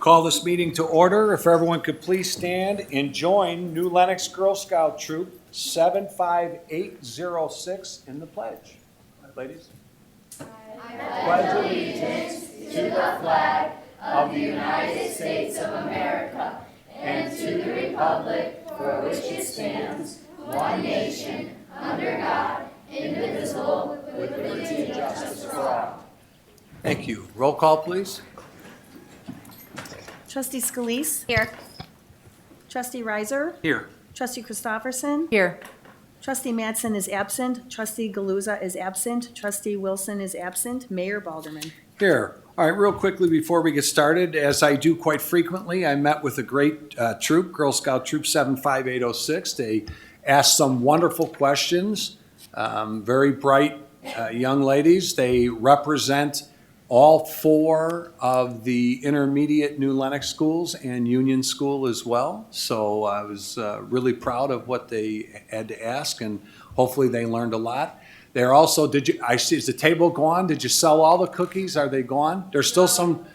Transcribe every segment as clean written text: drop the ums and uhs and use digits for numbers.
Call this meeting to order. If everyone could please stand and join New Lenox Girl Scout Troop 75806 in the pledge. Ladies. I pledge allegiance to the flag of the United States of America and to the republic for which it stands, one nation, under God, indivisible, with liberty and justice for all. Thank you. Roll call, please. Trustee Scalise. Here. Trustee Reiser. Here. Trustee Christofferson. Here. Trustee Mattson is absent. Trustee Galuza is absent. Trustee Wilson is absent. Mayor Balderman. Here. All right, real quickly before we get started, as I do quite frequently, I met with a great troop, Girl Scout Troop 75806. They asked some wonderful questions, very bright young ladies. They represent all four of the intermediate New Lenox schools and Union School as well. So I was really proud of what they had to ask, and hopefully they learned a lot. They're also, I see, is the table gone? Did you sell all the cookies? Are they gone? There's still some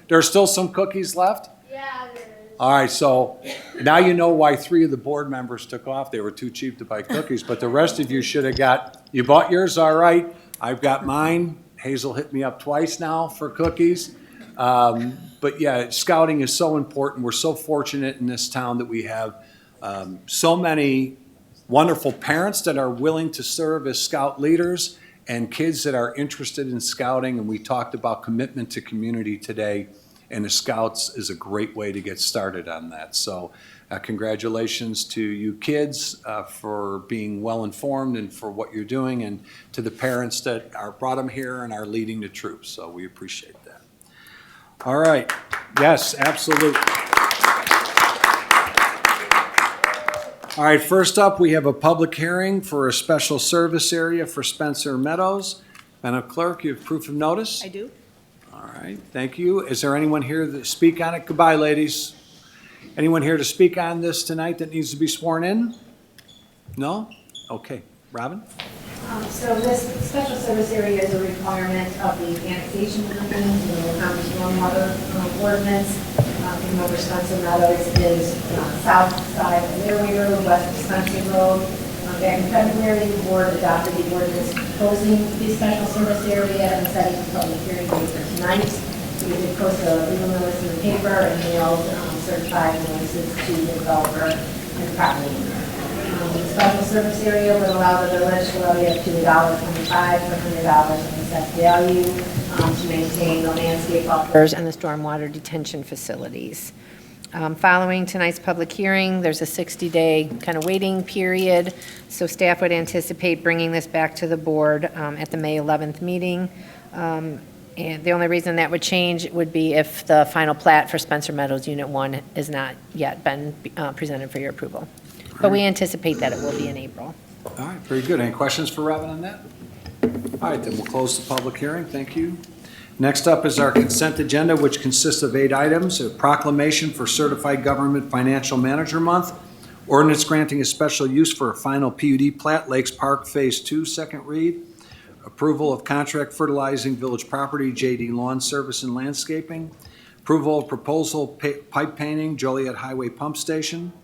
cookies left? Yeah, there is. All right, so now you know why 3 of the board members took off. They were too cheap to buy cookies, but the rest of you should have you bought yours, all right? I've got mine. Hazel hit me up twice now for cookies. But yeah, scouting is so important. We're so fortunate in this town that we have so many wonderful parents that are willing to serve as scout leaders and kids that are interested in scouting. And we talked about commitment to community today, and the Scouts is a great way to get started on that. So congratulations to you kids for being well informed and for what you're doing, and to the parents that brought them here and are leading the troops. So we appreciate that. All right. Yes, absolutely. All right, first up, we have a public hearing for a special service area for Spencer Meadows. Madam Clerk, you have proof of notice? I do. All right, thank you. Is there anyone here to speak on it? Goodbye, ladies. Anyone here to speak on this tonight that needs to be sworn in? No? Okay. Robin? So this special service area is a requirement of the annexation agreement, the County Stormwater Ordinance. Remember, Spencer Meadows is south side of their Waiver, west of Spencer Road. Back in February, the board adopted the ordinance proposing the special service area and setting the public hearing date for tonight. We did post a legal notice in the paper and mailed certified notices to the developer and property owner. The special service area would allow the village to levy up to $1.25 per $100 in assessed value to maintain the landscape buffers and the stormwater detention facilities. Following tonight's public hearing, there's a 60-day kind of waiting period, so staff would anticipate bringing this back to the board at the May 11th meeting. And the only reason that would change would be if the final plat for Spencer Meadows Unit 1 has not yet been presented for your approval. But we anticipate that it will be in April. All right, very good. Any questions for Robin on that? All right, then we'll close the public hearing. Thank you. Next up is our consent agenda, which consists of 8 items: a proclamation for Certified Government Financial Manager Month, ordinance granting a special use for a final P.U.D. Plat, Lakes Park Phase 2, second read, approval of contract fertilizing village property, J.D. Lawn Service and Landscaping, approval of proposal pipe painting, Joliet Highway Pump Station,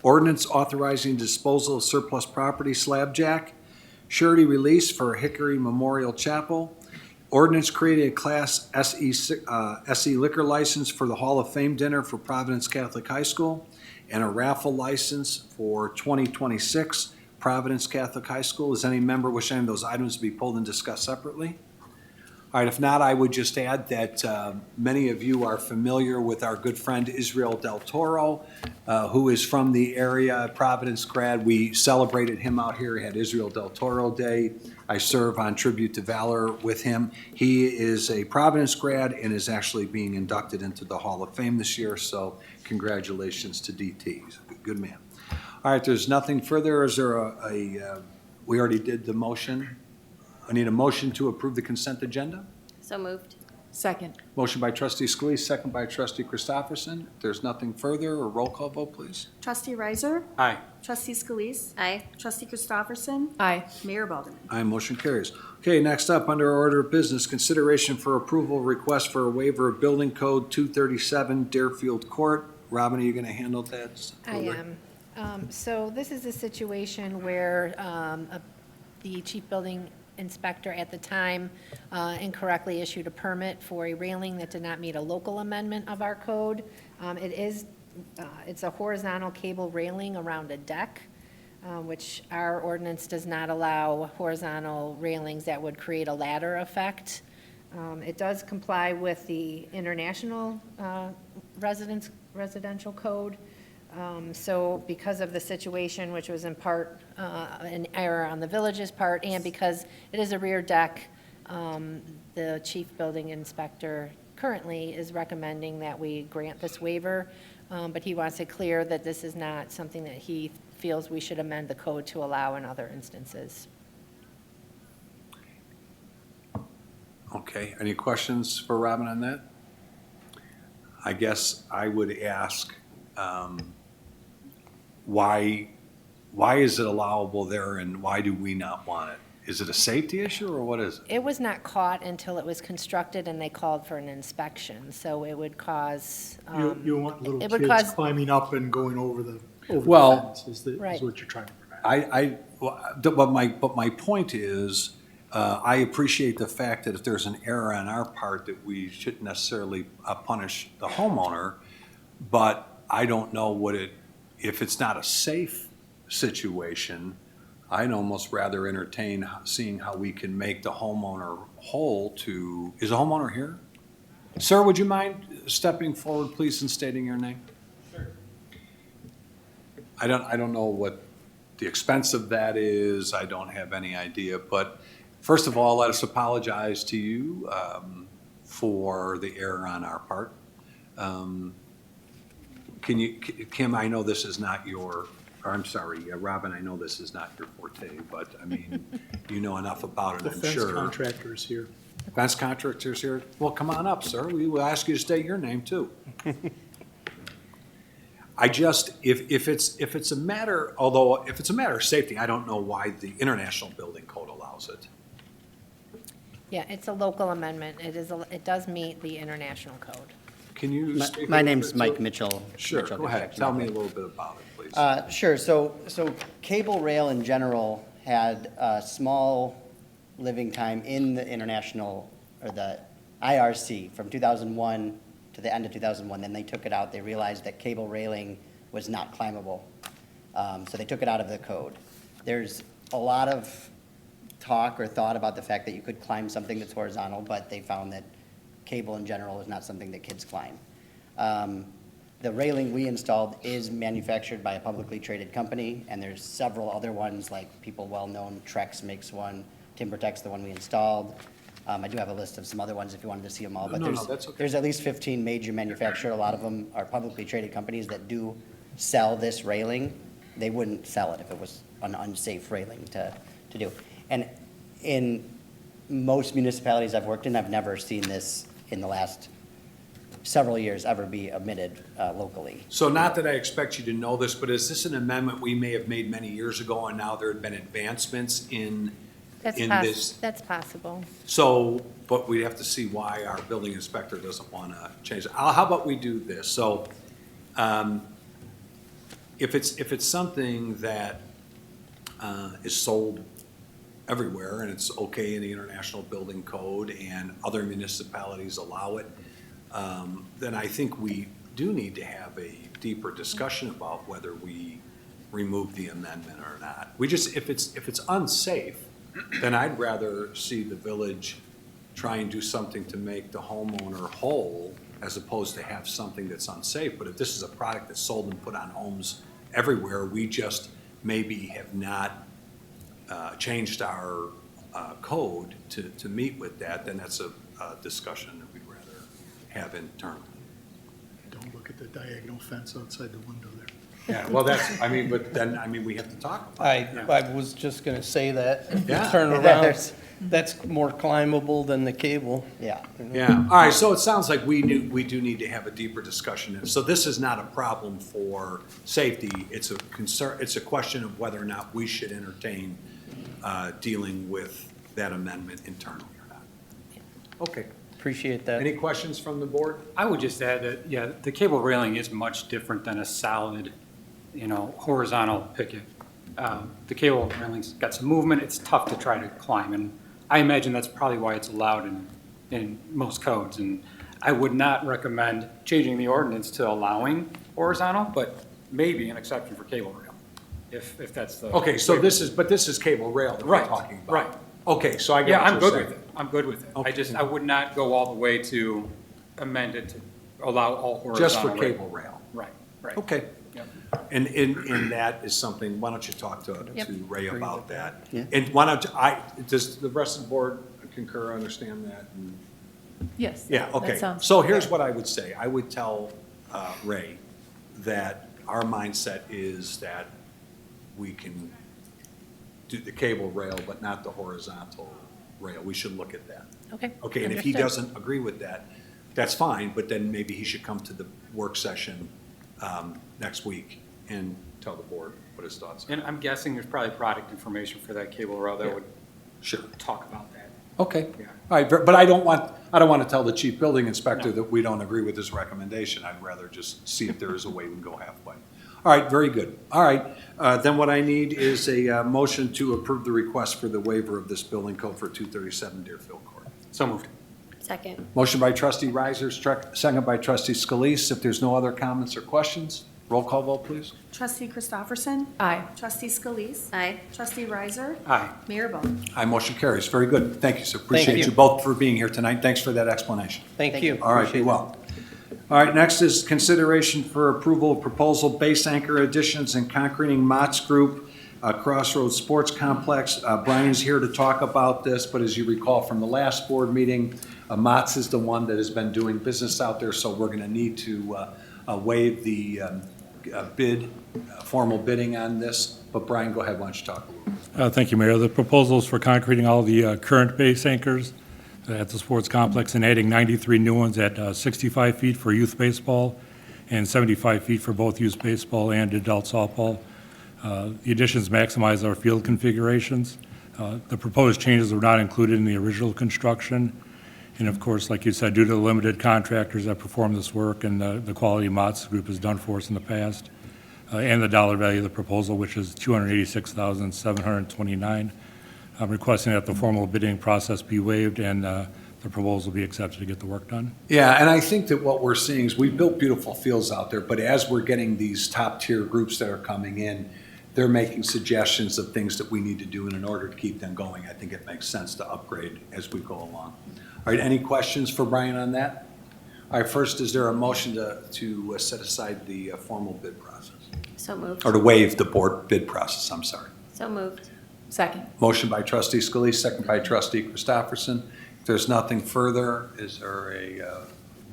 ordinance authorizing disposal of surplus property, Slab Jack, surety release for Hickory Memorial Chapel, ordinance creating a Class SE liquor license for the Hall of Fame dinner for Providence Catholic High School, and a raffle license for 2026 Providence Catholic High School. Does any member wish any of those items to be pulled and discussed separately? All right, if not, I would just add that many of you are familiar with our good friend Israel Del Toro, who is from the area, Providence grad. We celebrated him out here. He had Israel Del Toro Day. I serve on Tribute to Valor with him. He is a Providence grad and is actually being inducted into the Hall of Fame this year, so congratulations to DT. He's a good man. All right, there's nothing further. Is there we already did the motion. I need a motion to approve the consent agenda. So moved. Second. Motion by trustee Scalise, second by trustee Christofferson. If there's nothing further, a roll call vote, please. Trustee Reiser. Aye. Trustee Scalise. Aye. Trustee Christofferson. Aye. Mayor Balderman. Aye, motion carries. Okay, next up, under order of business, consideration for approval request for a waiver of building code 237 Deerfield Court. Robin, are you going to handle that? I am. So this is a situation where the chief building inspector at the time incorrectly issued a permit for a railing that did not meet a local amendment of our code. It's a horizontal cable railing around a deck, which our ordinance does not allow horizontal railings that would create a ladder effect. It does comply with the international residential code. So because of the situation, which was in part an error on the village's part, and because it is a rear deck, the chief building inspector currently is recommending that we grant this waiver, but he wants it clear that this is not something that he feels we should amend the code to allow in other instances. Okay, any questions for Robin on that? I guess I would ask, why is it allowable there and why do we not want it? Is it a safety issue or what is it? It was not caught until it was constructed and they called for an inspection, so it would cause. You want little it would kids cause- climbing up and going over the Well, fence is Right. what you're trying to prevent. But my point is, I appreciate the fact that if there's an error on our part, that we shouldn't necessarily punish the homeowner, but I don't know if it's not a safe situation, I'd almost rather entertain seeing how we can make the homeowner whole is the homeowner here? Sir, would you mind stepping forward, please, and stating your name? Sure. I don't know what the expense of that is. I don't have any idea, but first of all, let us apologize to you for the error on our part. Kim, I know this is not Robin, I know this is not your forte, but I mean, you know enough about it, The I'm fence sure. contractor is here. Fence contractor's here? Well, come on up, sir. We will ask you to state your name too. If it's a matter of safety, I don't know why the International Building Code allows it. Yeah, it's a local amendment. It does meet the international code. Can you speak? My a little name's bit, Mike sir? Mitchell. Sure, Mitchell go ahead. Construction Tell me a Company. little bit about it, please. Sure, so cable rail in general had a small living time in the international, or the IRC from 2001 to the end of 2001. Then they took it out. They realized that cable railing was not climbable. So they took it out of the code. There's a lot of talk or thought about the fact that you could climb something that's horizontal, but they found that cable in general is not something that kids climb. The railing we installed is manufactured by a publicly traded company, and there's several other ones, like people well-known. Trex makes one, TimberTech's the one we installed. I do have a list of some other ones if you wanted to see them all, but No, that's okay. there's at least 15 major manufacturers. A lot of them are publicly traded companies that do sell this railing. They wouldn't sell it if it was an unsafe railing to do. And in most municipalities I've worked in, I've never seen this in the last several years ever be omitted locally. So not that I expect you to know this, but is this an amendment we may have made many years ago and now there have been advancements in this? That's possible. So, but we have to see why our building inspector doesn't want to change it. How about we do this? So, if it's something that is sold everywhere and it's okay in the International Building Code and other municipalities allow it, then I think we do need to have a deeper discussion about whether we remove the amendment or not. If it's unsafe, then I'd rather see the village try and do something to make the homeowner whole as opposed to have something that's unsafe. But if this is a product that's sold and put on homes everywhere, we just maybe have not changed our code to meet with that, then that's a discussion that we'd rather have internally. Don't look at the diagonal fence outside the window there. Yeah, well, we have to talk about it. I was just gonna say that. If you Yeah. Turn Yeah, around, there's- that's more climbable than the cable. Yeah. Yeah, all right, so it sounds like we do need to have a deeper discussion. So this is not a problem for safety, it's a concern, it's a question of whether or not we should entertain dealing with that amendment internally or not. Okay. Appreciate that. Any questions from the board? I would just add that, yeah, the cable railing is much different than a solid, horizontal picket. The cable railing's got some movement, it's tough to try to climb, and I imagine that's probably why it's allowed in most codes. And I would not recommend changing the ordinance to allowing horizontal, but maybe an exception for cable rail, if that's the. Okay, so this is cable rail that we're Right, talking about. right. Okay, so I get Yeah, what I'm you're good saying. with it. I'm good with it. Okay. I would not go all the way to amend it to allow all horizontal. Just for rail. cable rail. Right, right. Okay. Yep. And that is something, why don't you talk to Yep. Ray about that? Yeah. And why don't, does the rest of the board concur, understand that? And- Yes. Yeah, okay. That sounds So here's fair. what I would say. I would tell Ray that our mindset is that we can do the cable rail, but not the horizontal rail. We should look at that. Okay. Okay, and if he understood. doesn't agree with that, that's fine, but then maybe he should come to the work session next week and tell the board what his thoughts are. And I'm guessing there's probably product information for that cable rail that Yeah. would Sure. talk about that. Okay. Yeah. All right, but I don't want to tell the chief building inspector that we don't agree with his recommendation. I'd rather just see if there is a way we can go halfway. All right, very good. All right, then what I need is a motion to approve the request for the waiver of this building code for 237 Deerfield Court. So moved. Second. Motion by trustee Risers, second by trustee Scalise. If there's no other comments or questions, roll call vote, please. Trustee Christopherson. Aye. Trustee Scalise. Aye. Trustee Riser. Aye. Mayor Baldwin. Aye, motion carries. Very good. Thank you, sir. Appreciate you. you both for being here tonight. Thanks for that explanation. Thank you. All right, be Appreciate it. well. All right, next is consideration for approval of proposal base anchor additions and concreting Motz Group, Crossroads Sports Complex. Brian's here to talk about this, but as you recall from the last board meeting, Motz is the one that has been doing business out there, so we're going to need to waive the formal bidding on this. But Brian, go ahead, why don't you talk a little bit? Thank you, Mayor. The proposal is for concreting all the current base anchors at the sports complex and adding 93 new ones at 65 feet for youth baseball and 75 feet for both youth baseball and adult softball. The additions maximize our field configurations. The proposed changes were not included in the original construction. And of course, like you said, due to the limited contractors that perform this work and the quality Motz Group has done for us in the past, and the dollar value of the proposal, which is $286,729. I'm requesting that the formal bidding process be waived and the proposal be accepted to get the work done. Yeah, and I think that what we're seeing is we've built beautiful fields out there, but as we're getting these top-tier groups that are coming in, they're making suggestions of things that we need to do, and in order to keep them going, I think it makes sense to upgrade as we go along. All right, any questions for Brian on that? All right, first, is there a motion to set aside the formal bid process? So moved. Or to waive the board bid process, I'm sorry. So moved. Second. Motion by trustee Scalise, second by trustee Christopherson. If there's nothing further, is there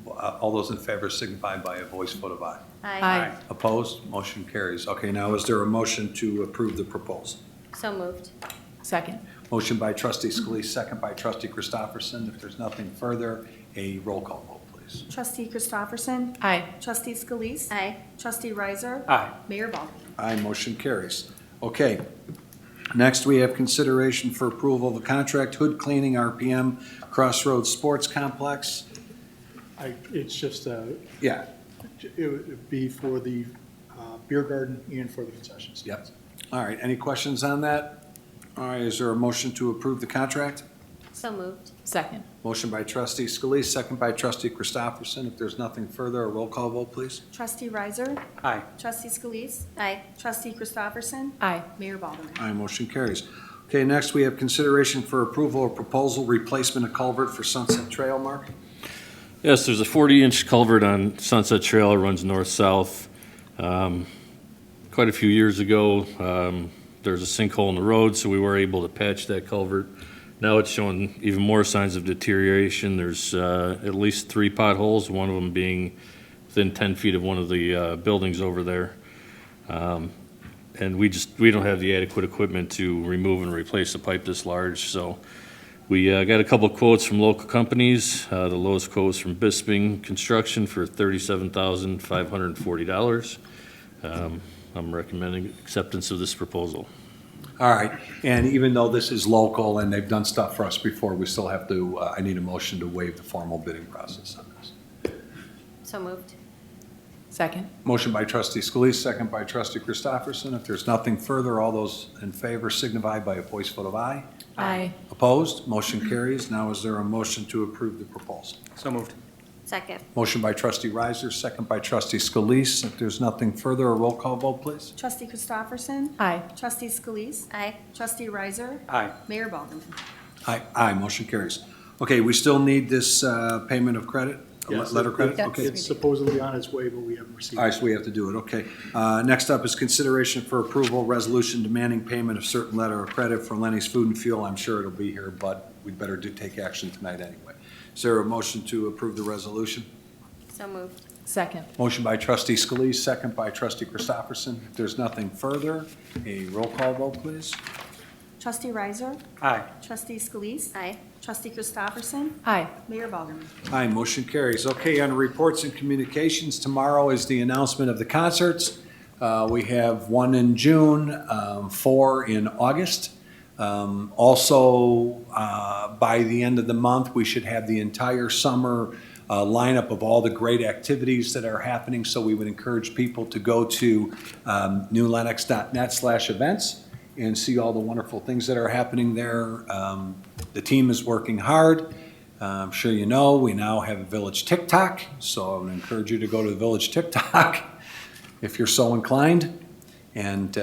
all those in favor signify by a voice vote of aye. Aye. Opposed? Motion carries. Okay, now is there a motion to approve the proposal? So moved. Second. Motion by trustee Scalise, second by trustee Christopherson. If there's nothing further, a roll call vote, please. Trustee Christopherson. Aye. Trustee Scalise. Aye. Trustee Riser. Aye. Mayor Baldwin. Aye, motion carries. Okay. Next, we have consideration for approval of the contract hood cleaning RPM Crossroads Sports Complex. It's just, Yeah, it would be for the beer garden and for the concession yep. stands. All right, any questions on that? All right, is there a motion to approve the contract? So moved. Second. Motion by trustee Scalise, second by trustee Christopherson. If there's nothing further, a roll call vote, please. Trustee Riser. Aye. Trustee Scalise. Aye. Trustee Christopherson. Aye. Mayor Baldwin. Aye, motion carries. Okay, next we have consideration for approval of proposal replacement of culvert for Sunset Trail, Mark. Yes, there's a 40-inch culvert on Sunset Trail, it runs north-south. Quite a few years ago, there's a sinkhole in the road, so we were able to patch that culvert. Now it's showing even more signs of deterioration. There's at least 3 potholes, one of them being within 10 feet of one of the buildings over there. And we don't have the adequate equipment to remove and replace a pipe this large, so we got a couple quotes from local companies. The lowest quote was from Bisping Construction for $37,540. I'm recommending acceptance of this proposal. All right, and even though this is local and they've done stuff for us before, we still have to, I need a motion to waive the formal bidding process on this. So moved. Second. Motion by trustee Scalise, second by trustee Christopherson. If there's nothing further, all those in favor signify by a voice vote of aye. Aye. Opposed? Motion carries. Now is there a motion to approve the proposal? So moved. Second. Motion by trustee Riser, second by trustee Scalise. If there's nothing further, a roll call vote, please. Trustee Christopherson. Aye. Trustee Scalise. Aye. Trustee Riser. Aye. Mayor Balderman. Aye, motion carries. Okay, we still need this payment of credit, Yes, letter credit? Yes. Okay. It's supposedly on its way, but we haven't received All right, it. so we have to do it, okay. Next up is consideration for approval, resolution demanding payment of certain letter of credit for Lenny's Food and Fuel. I'm sure it'll be here, but we'd better take action tonight anyway. Is there a motion to approve the resolution? So moved. Second. Motion by trustee Scalise, second by trustee Christopherson. If there's nothing further, a roll call vote, please. Trustee Riser. Aye. Trustee Scalise. Aye. Trustee Christopherson. Aye. Mayor Balderman. Aye, motion carries. Okay, on reports and communications, tomorrow is the announcement of the concerts. We have one in June, 4 in August. Also, by the end of the month, we should have the entire summer lineup of all the great activities that are happening. So we would encourage people to go to newlenox.net/events and see all the wonderful things that are happening there. The team is working hard. I'm sure you know, we now have a village TikTok, so I would encourage you to go to the village TikTok if you're so inclined. And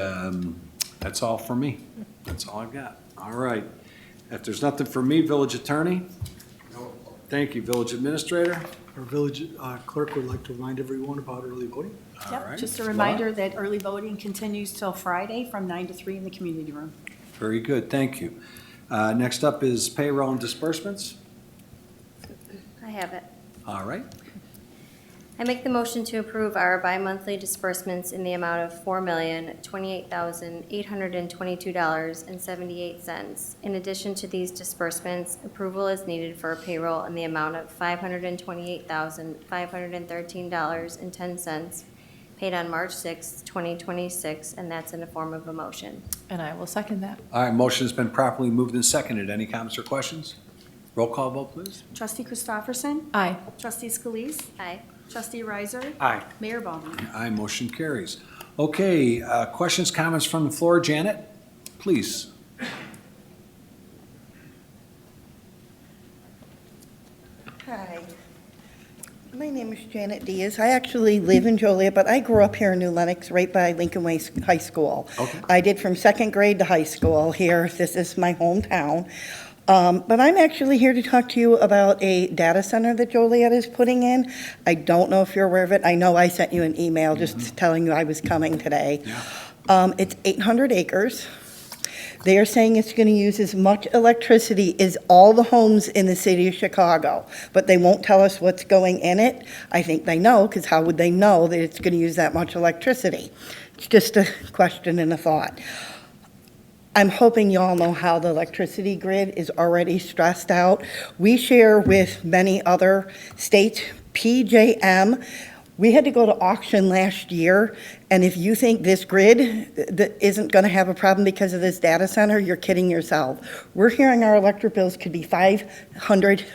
that's all for me. That's all I've got. All right. If there's nothing for me, village attorney? Thank you, village administrator. Our village clerk would like to remind everyone about early voting. All Yep, right. just a reminder that early voting continues till Friday from 9 to 3 in the community room. Very good, thank you. Next up is payroll and disbursements. I have it. All right. I make the motion to approve our bi-monthly disbursements in the amount of $4,028,822.78. In addition to these disbursements, approval is needed for payroll in the amount of $528,513.10 paid on March 6, 2026, and that's in the form of a motion. And I will second that. All right, motion has been properly moved and seconded. Any comments or questions? Roll call vote, please. Trustee Christopherson. Aye. Trustee Scalise. Aye. Trustee Riser. Aye. Mayor Balderman. Aye, motion carries. Okay, questions, comments from the floor? Janet, please. Hi. My name is Janet Diaz. I actually live in Joliet, but I grew up here in New Lenox, right by Lincoln Way High School. Okay. I did from second grade to high school here. This is my hometown. But I'm actually here to talk to you about a data center that Joliet is putting in. I don't know if you're aware of it. I know I sent you an email just telling you I was coming today. Yeah. It's 800 acres. They are saying it's going to use as much electricity as all the homes in the city of Chicago, but they won't tell us what's going in it. I think they know, because how would they know that it's going to use that much electricity? It's just a question and a thought. I'm hoping you all know how the electricity grid is already stressed out. We share with many other states, PJM. We had to go to auction last year, and if you think this grid that isn't going to have a problem because of this data center, you're kidding yourself. We're hearing our electric bills could be $500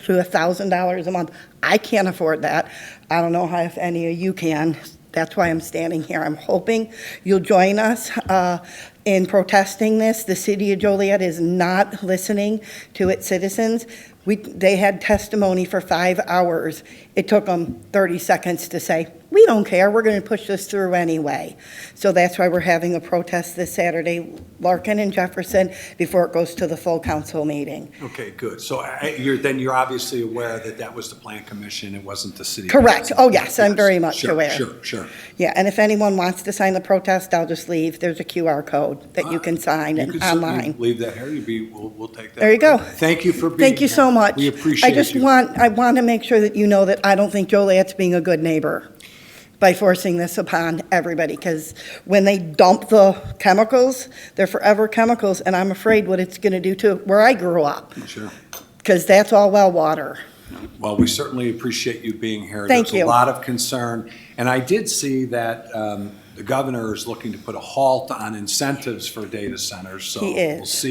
to $1,000 a month. I can't afford that. I don't know how if any of you can. That's why I'm standing here. I'm hoping you'll join us in protesting this. The city of Joliet is not listening to its citizens. They had testimony for 5 hours. It took them 30 seconds to say, we don't care, we're going to push this through anyway. So that's why we're having a protest this Saturday, Larkin and Jefferson, before it goes to the full council meeting. Okay, good. So you're obviously aware that that was the plan commission, it wasn't the city. Correct. council. Oh, yes, I'm very much Sure, aware. Sure. Yeah, and if anyone wants to sign the protest, I'll just leave. There's a QR code that you can sign You and can certainly online. leave that here. We'll take that. There you go. Thank you for being Thank you here. so much. We appreciate you. I want to make sure that you know that I don't think Joliet's being a good neighbor by forcing this upon everybody, because when they dump the chemicals, they're forever chemicals, and I'm afraid what it's going to do to where I grew up, Sure. because that's all well water. Well, we certainly appreciate you being here. Thank There's you. a lot of concern, and I did see that the the governor is looking to put a halt on incentives for data centers, so He is.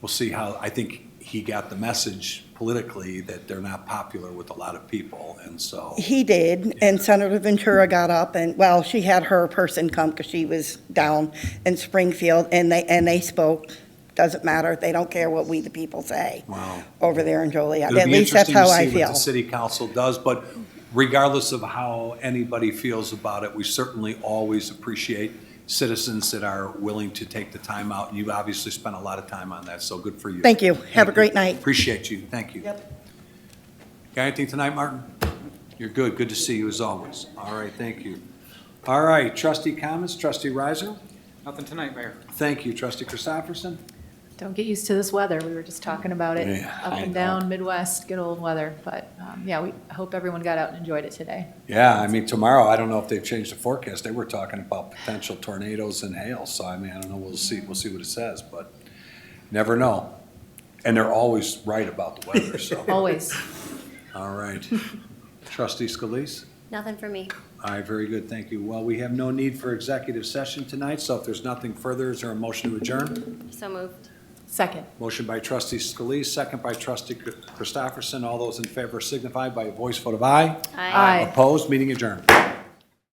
we'll see how, I think he got the message politically that they're not popular with a lot of people, and so. He did, and Senator Ventura got up and, well, she had her person come because she was down in Springfield, and they spoke. Doesn't matter. They don't care what we, the people, say Wow. over there in Joliet. It'll At be least that's interesting to how I see what feel. the city council does, but regardless of how anybody feels about it, we certainly always appreciate citizens that are willing to take the time out. You've obviously spent a lot of time on that, so good for you. Thank you. Have a Thank you. great night. Appreciate you. Thank you. Yep. Got anything tonight, Martin? You're good. Good to see you as always. All right, thank you. All right, trustee comments, trustee Riser? Nothing tonight, Mayor. Thank you, trustee Christopherson? Don't get used to this weather. We were just talking about it. Yeah, Up I and know. down, Midwest, good old weather. But yeah, we hope everyone got out and enjoyed it today. Yeah, I mean, tomorrow, I don't know if they've changed the forecast. They were talking about potential tornadoes and hail, so I mean, I don't know, we'll see what it says, but never know. And they're always right about the weather, so. Always. All right. Trustee Scalise? Nothing for me. All right, very good, thank you. Well, we have no need for executive session tonight, so if there's nothing further, is there a motion to adjourn? So moved. Second. Motion by trustee Scalise, second by trustee Christopherson. All those in favor signify by a voice vote of aye. Aye. Opposed, meeting adjourned.